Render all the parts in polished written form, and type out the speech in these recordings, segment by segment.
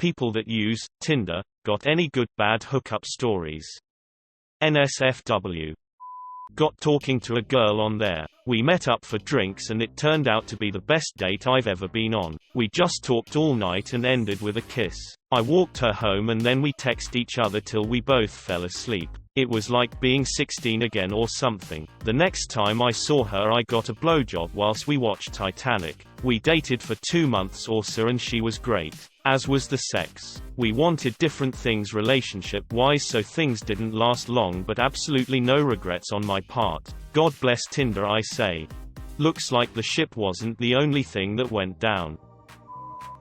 People that use Tinder got any good bad hookup stories? NSFW. Got talking to a girl on there. We met up for drinks and it turned out to be the best date I've ever been on. We just talked all night and ended with a kiss. I walked her home and then we texted each other till we both fell asleep. It was like being 16 again or something. The next time I saw her I got a blowjob whilst we watched Titanic. We dated for 2 months or so and she was great. As was the sex. We wanted different things relationship-wise so things didn't last long but absolutely no regrets on my part. God bless Tinder I say. Looks like the ship wasn't the only thing that went down.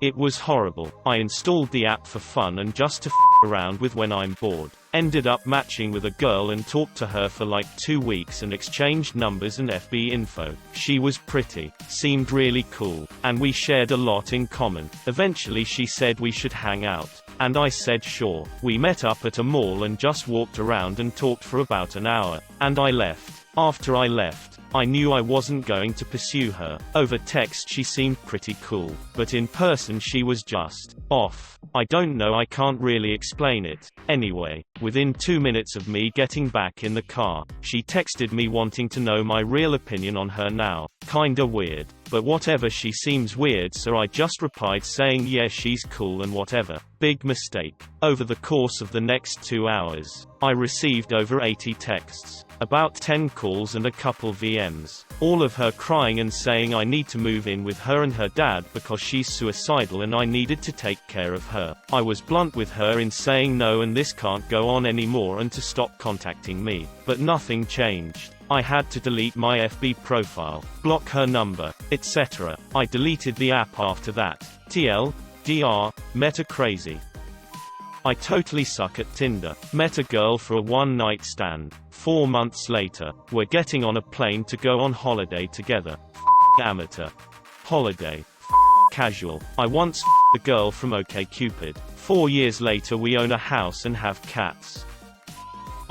It was horrible. I installed the app for fun and just to f around with when I'm bored. Ended up matching with a girl and talked to her for like 2 weeks and exchanged numbers and FB info. She was pretty, seemed really cool, and we shared a lot in common. Eventually she said we should hang out. And I said sure. We met up at a mall and just walked around and talked for about an hour. And I left. After I left, I knew I wasn't going to pursue her. Over text she seemed pretty cool, but in person she was just off. I don't know, I can't really explain it. Anyway, within 2 minutes of me getting back in the car, she texted me wanting to know my real opinion on her now. Kinda weird. But whatever, she seems weird, so I just replied saying yeah she's cool and whatever. Big mistake. Over the course of the next 2 hours, I received over 80 texts, about 10 calls and a couple VMs. All of her crying and saying I need to move in with her and her dad because she's suicidal and I needed to take care of her. I was blunt with her in saying no and this can't go on anymore and to stop contacting me. But nothing changed. I had to delete my FB profile, block her number, etc. I deleted the app after that. TL, meta crazy. I totally suck at Tinder. Met a girl for a one-night stand. 4 months later, we're getting on a plane to go on holiday together. Amateur. Holiday. Casual. I once a girl from OkCupid. 4 years later we own a house and have cats.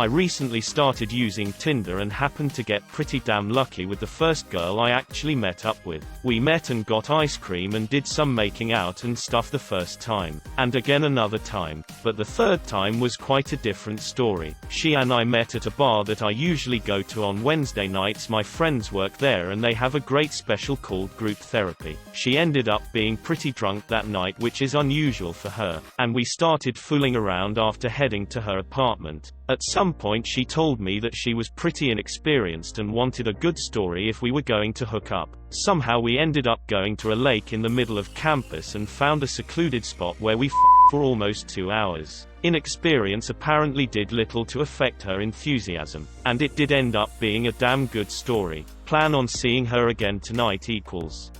I recently started using Tinder and happened to get pretty damn lucky with the first girl I actually met up with. We met and got ice cream and did some making out and stuff the first time. And again another time. But the third time was quite a different story. She and I met at a bar that I usually go to on Wednesday nights. My friends work there and they have a great special called group therapy. She ended up being pretty drunk that night, which is unusual for her. And we started fooling around after heading to her apartment. At some point she told me that she was pretty inexperienced and wanted a good story if we were going to hook up. Somehow we ended up going to a lake in the middle of campus and found a secluded spot where we for almost 2 hours. Inexperience apparently did little to affect her enthusiasm. And it did end up being a damn good story. Plan on seeing her again tonight equals.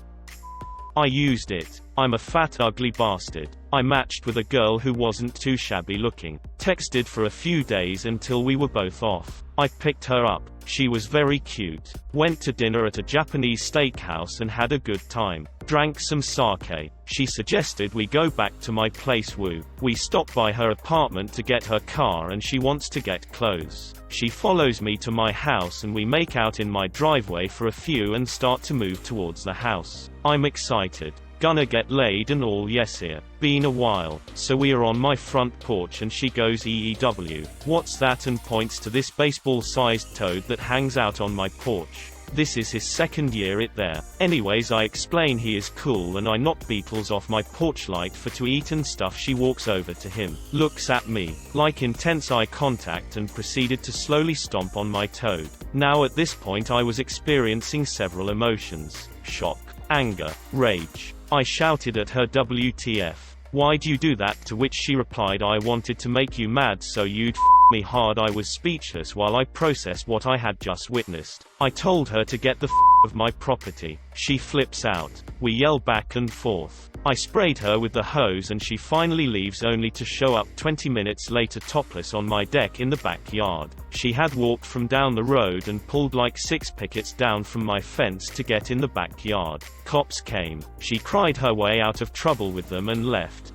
I used it. I'm a fat ugly bastard. I matched with a girl who wasn't too shabby looking. Texted for a few days until we were both off. I picked her up. She was very cute. Went to dinner at a Japanese steakhouse and had a good time. Drank some sake. She suggested we go back to my place. Woo. We stop by her apartment to get her car and she wants to get clothes. She follows me to my house and we make out in my driveway for a few and start to move towards the house. I'm excited. Gonna get laid and all. Yes, here. Been a while. So we are on my front porch and she goes EEW. What's that? And points to this baseball-sized toad that hangs out on my porch. This is his second year it there. Anyways, I explain he is cool and I knock Beatles off my porch light for to eat and stuff. She walks over to him, looks at me, like intense eye contact, and proceeded to slowly stomp on my toad. Now at this point I was experiencing several emotions. Shock, anger, rage. I shouted at her, WTF. Why'd you do that? To which she replied, I wanted to make you mad so you'd f me hard. I was speechless while I processed what I had just witnessed. I told her to get the f of my property. She flips out. We yell back and forth. I sprayed her with the hose and she finally leaves, only to show up 20 minutes later topless on my deck in the backyard. She had walked from down the road and pulled like 6 pickets down from my fence to get in the backyard. Cops came. She cried her way out of trouble with them and left.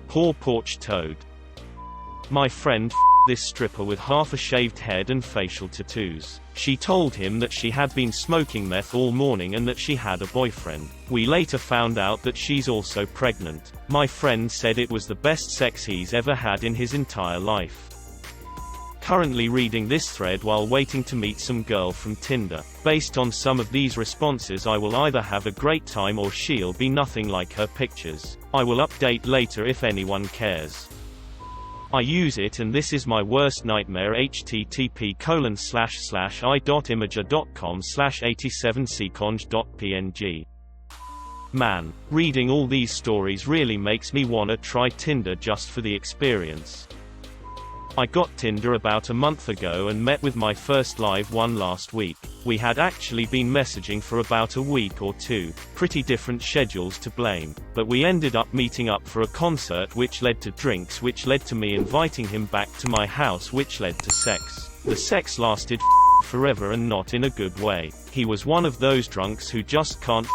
Poor porch toad. My friend this stripper with half a shaved head and facial tattoos. She told him that she had been smoking meth all morning and that she had a boyfriend. We later found out that she's also pregnant. My friend said it was the best sex he's ever had in his entire life. Currently reading this thread while waiting to meet some girl from Tinder. Based on some of these responses, I will either have a great time or she'll be nothing like her pictures. I will update later if anyone cares. I use it and this is my worst nightmare. http://i.imager.com/87seconge.png. Man, reading all these stories really makes me wanna try Tinder just for the experience. I got Tinder about a month ago and met with my first live one last week. We had actually been messaging for about a week or two, pretty different schedules to blame, but we ended up meeting up for a concert which led to drinks which led to me inviting him back to my house which led to sex. The sex lasted forever and not in a good way. He was one of those drunks who just can't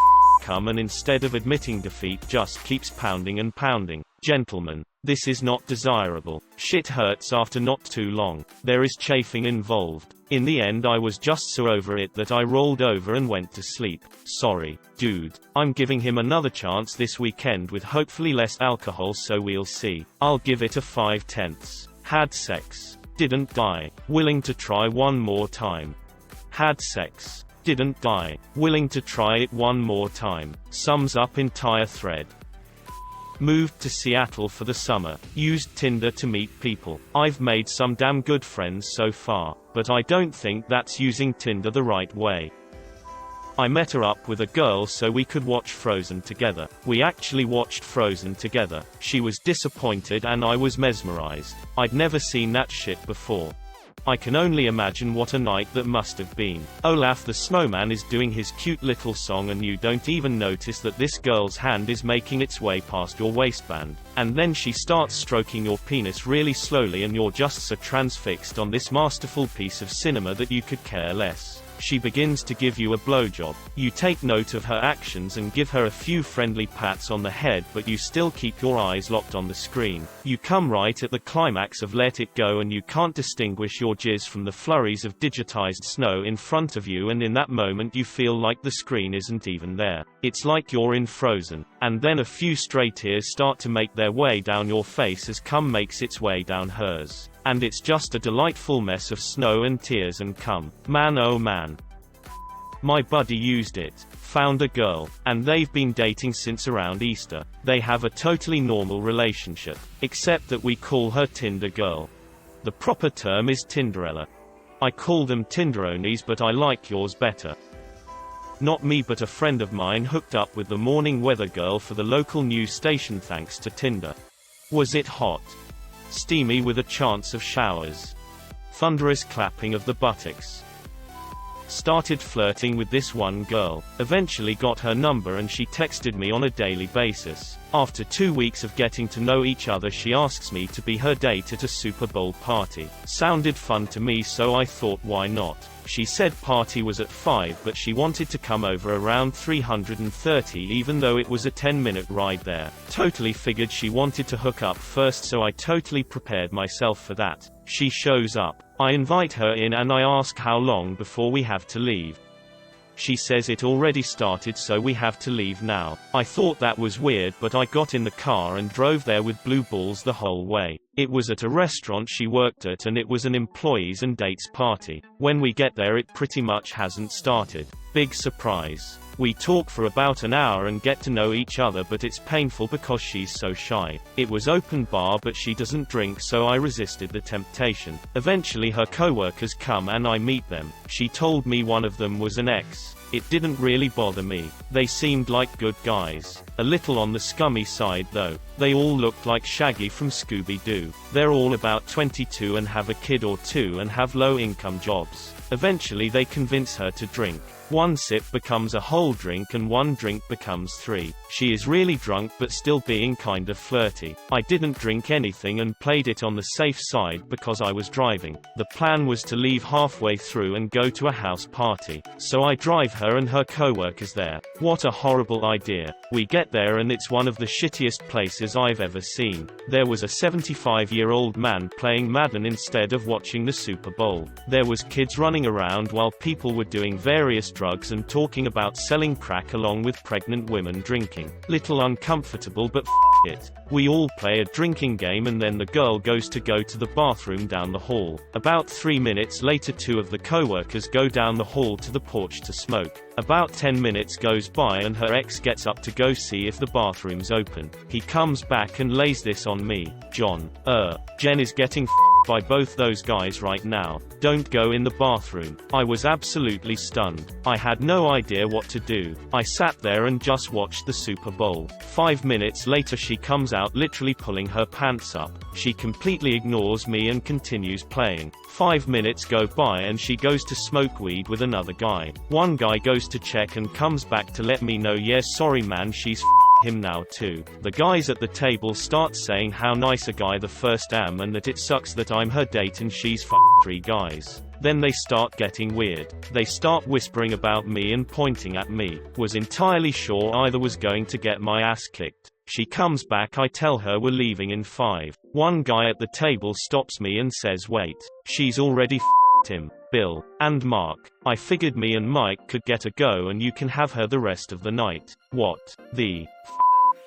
come and instead of admitting defeat just keeps pounding and pounding. Gentlemen, this is not desirable. Shit hurts after not too long. There is chafing involved. In the end I was just so over it that I rolled over and went to sleep. Sorry, dude. I'm giving him another chance this weekend with hopefully less alcohol, so we'll see. I'll give it a 5/10. Had sex. Didn't die. Willing to try one more time. Had sex. Didn't die. Willing to try it one more time. Sums up entire thread. Moved to Seattle for the summer. Used Tinder to meet people. I've made some damn good friends so far, but I don't think that's using Tinder the right way. I met her up with a girl so we could watch Frozen together. We actually watched Frozen together. She was disappointed and I was mesmerized. I'd never seen that shit before. I can only imagine what a night that must have been. Olaf the snowman is doing his cute little song and you don't even notice that this girl's hand is making its way past your waistband. And then she starts stroking your penis really slowly and you're just so transfixed on this masterful piece of cinema that you could care less. She begins to give you a blowjob. You take note of her actions and give her a few friendly pats on the head, but you still keep your eyes locked on the screen. You come right at the climax of Let It Go and you can't distinguish your jizz from the flurries of digitized snow in front of you, and in that moment you feel like the screen isn't even there. It's like you're in Frozen. And then a few stray tears start to make their way down your face as cum makes its way down hers. And it's just a delightful mess of snow and tears and cum. Man oh man. My buddy used it, found a girl, and they've been dating since around Easter. They have a totally normal relationship, except that we call her Tinder girl. The proper term is Tinderella. I call them Tinderonies, but I like yours better. Not me, but a friend of mine hooked up with the morning weather girl for the local news station thanks to Tinder. Was it hot? Steamy with a chance of showers. Thunderous clapping of the buttocks. Started flirting with this one girl, eventually got her number and she texted me on a daily basis. After 2 weeks of getting to know each other, she asks me to be her date at a Super Bowl party. Sounded fun to me, so I thought why not. She said party was at 5 but she wanted to come over around 3:30 even though it was a 10-minute ride there. Totally figured she wanted to hook up first, so I totally prepared myself for that. She shows up. I invite her in and I ask how long before we have to leave. She says it already started, so we have to leave now. I thought that was weird, but I got in the car and drove there with blue balls the whole way. It was at a restaurant she worked at and it was an employees and dates party. When we get there it pretty much hasn't started. Big surprise. We talk for about an hour and get to know each other, but it's painful because she's so shy. It was open bar but she doesn't drink, so I resisted the temptation. Eventually her co-workers come and I meet them. She told me one of them was an ex. It didn't really bother me. They seemed like good guys. A little on the scummy side though. They all looked like Shaggy from Scooby-Doo. They're all about 22 and have a kid or two and have low-income jobs. Eventually they convince her to drink. One sip becomes a whole drink and one drink becomes 3. She is really drunk but still being kinda flirty. I didn't drink anything and played it on the safe side because I was driving. The plan was to leave halfway through and go to a house party. So I drive her and her co-workers there. What a horrible idea. We get get there and it's one of the shittiest places I've ever seen. There was a 75-year-old man playing Madden instead of watching the Super Bowl. There was kids running around while people were doing various drugs and talking about selling crack along with pregnant women drinking. Little uncomfortable, but it. We all play a drinking game and then the girl goes to the bathroom down the hall. About 3 minutes later, 2 of the co-workers go down the hall to the porch to smoke. About 10 minutes goes by and her ex gets up to go see if the bathroom's open. He comes back and lays this on me. John. Jen is getting by both those guys right now. Don't go in the bathroom. I was absolutely stunned. I had no idea what to do. I sat there and just watched the Super Bowl. 5 minutes later she comes out literally pulling her pants up. She completely ignores me and continues playing. 5 minutes go by and she goes to smoke weed with another guy. One guy goes to check and comes back to let me know, yeah, sorry man, she's him now too. The guys at the table start saying how nice a guy the first am and that it sucks that I'm her date and she's 3 guys. Then they start getting weird. They start whispering about me and pointing at me. Was entirely sure either was going to get my ass kicked. She comes back, I tell her we're leaving in 5. One guy at the table stops me and says wait. She's already him. Bill. And Mark. I figured me and Mike could get a go and you can have her the rest of the night. What the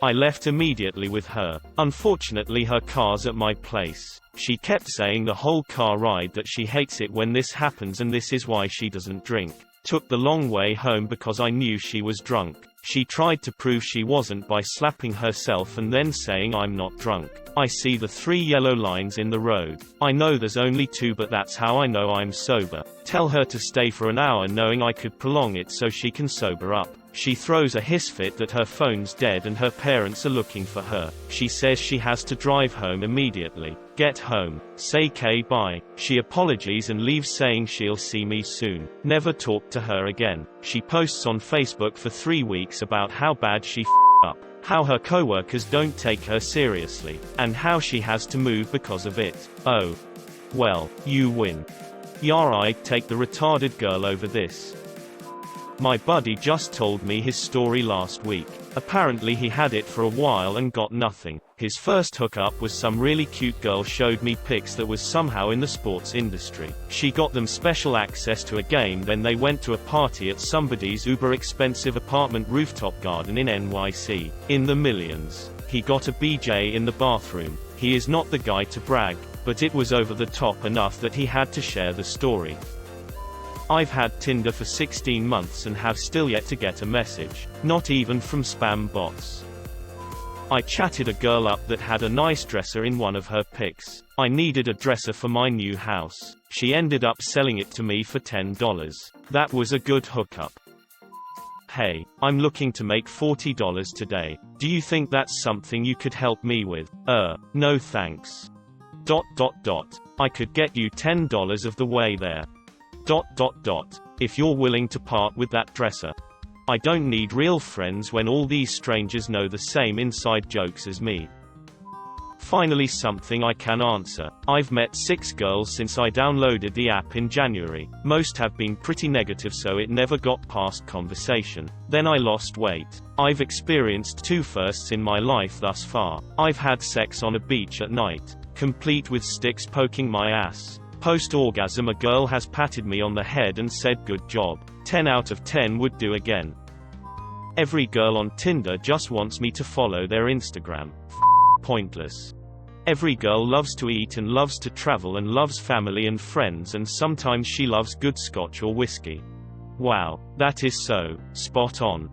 I left immediately with her. Unfortunately her car's at my place. She kept saying the whole car ride that she hates it when this happens and this is why she doesn't drink. Took the long way home because I knew she was drunk. She tried to prove she wasn't by slapping herself and then saying I'm not drunk. I see the 3 yellow lines in the road. I know there's only 2, but that's how I know I'm sober. Tell her to stay for an hour knowing I could prolong it so she can sober up. She throws a hiss fit that her phone's dead and her parents are looking for her. She says she has to drive home immediately. Get home. Say K bye. She apologizes and leaves saying she'll see me soon. Never talk to her again. She posts on Facebook for 3 weeks about how bad she up, how her coworkers don't take her seriously, and how she has to move because of it. Oh. Well, you win. Yeah, I'd take the retarded girl over this. My buddy just told me his story last week. Apparently he had it for a while and got nothing. His first hookup was some really cute girl showed me pics that was somehow in the sports industry. She got them special access to a game, then they went to a party at somebody's uber expensive apartment rooftop garden in NYC. In the millions. He got a BJ in the bathroom. He is not the guy to brag, but it was over the top enough that he had to share the story. I've had Tinder for 16 months and have still yet to get a message. Not even from spam bots. I chatted a girl up that had a nice dresser in one of her pics. I needed a dresser for my new house. She ended up selling it to me for $10. That was a good hookup. Hey, I'm looking to make $40 today. Do you think that's something you could help me with? No thanks. ... I could get you $10 of the way there. ... If you're willing to part with that dresser. I don't need real friends when all these strangers know the same inside jokes as me. Finally, something I can answer. I've met 6 girls since I downloaded the app in January. Most have been pretty negative, so it never got past conversation. Then I lost weight. I've experienced 2 firsts in my life thus far. I've had sex on a beach at night, complete with sticks poking my ass. Post-orgasm, a girl has patted me on the head and said good job. 10 out of 10 would do again. Every girl on Tinder just wants me to follow their Instagram. Pointless. Every girl loves to eat and loves to travel and loves family and friends, and sometimes she loves good scotch or whiskey. Wow, that is so spot on.